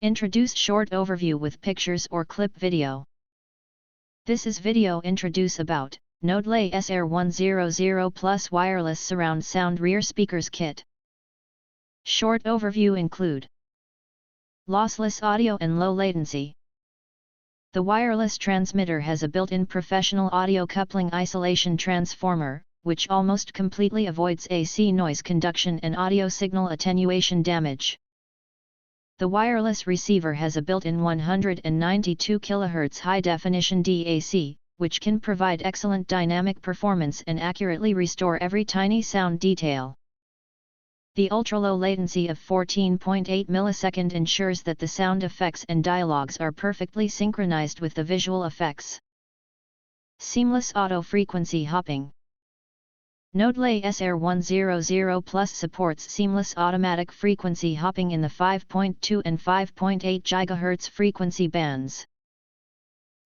Introduce short overview with pictures or clip video. This is video introduce about Nodelay S-AIR100-PLUS wireless surround sound rear speakers kit. Short overview include lossless audio and low latency. The wireless transmitter has a built-in professional audio coupling isolation transformer, which almost completely avoids AC noise conduction and audio signal attenuation damage. The wireless receiver has a built-in 192 kHz high-definition DAC, which can provide excellent dynamic performance and accurately restore every tiny sound detail. The ultra-low latency of 14.8 ms ensures that the sound effects and dialogues are perfectly synchronized with the visual effects. Seamless auto frequency hopping. Nodelay S-AIR100-PLUS supports seamless automatic frequency hopping in the 5.2 and 5.8 GHz frequency bands.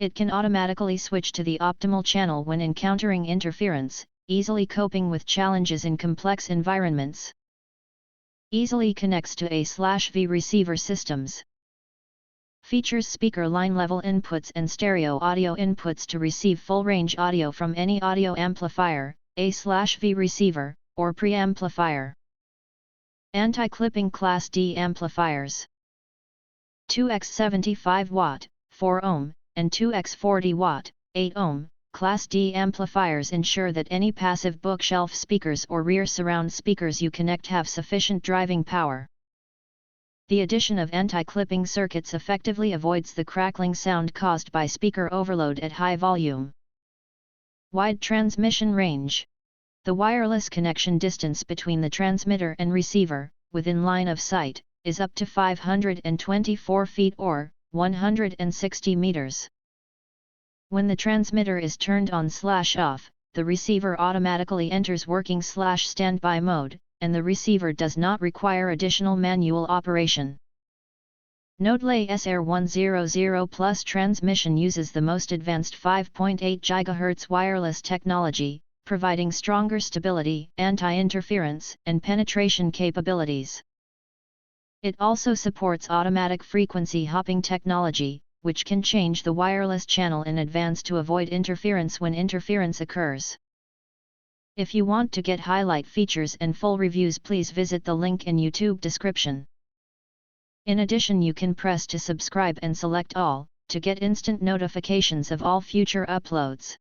It can automatically switch to the optimal channel when encountering interference, easily coping with challenges in complex environments. Easily connects to A/V receiver systems. Features speaker line level inputs and stereo audio inputs to receive full range audio from any audio amplifier, A/V receiver, or preamplifier. Anti-clipping Class D amplifiers. 2x 75 watt, 4 ohm, and 2x 40 watt, 8 ohm, Class D amplifiers ensure that any passive bookshelf speakers or rear surround speakers you connect have sufficient driving power. The addition of anti-clipping circuits effectively avoids the crackling sound caused by speaker overload at high volume. Wide transmission range. The wireless connection distance between the transmitter and receiver, within line of sight, is up to 524 feet or 160 meters. When the transmitter is turned on/off, the receiver automatically enters working/standby mode, and the receiver does not require additional manual operation. Nodelay S-AIR100-PLUS transmission uses the most advanced 5.8 GHz wireless technology, providing stronger stability, anti-interference, and penetration capabilities. It also supports automatic frequency hopping technology, which can change the wireless channel in advance to avoid interference when interference occurs. If you want to get highlight features and full reviews, please visit the link in YouTube description. In addition, you can press to subscribe and select all, to get instant notifications of all future uploads.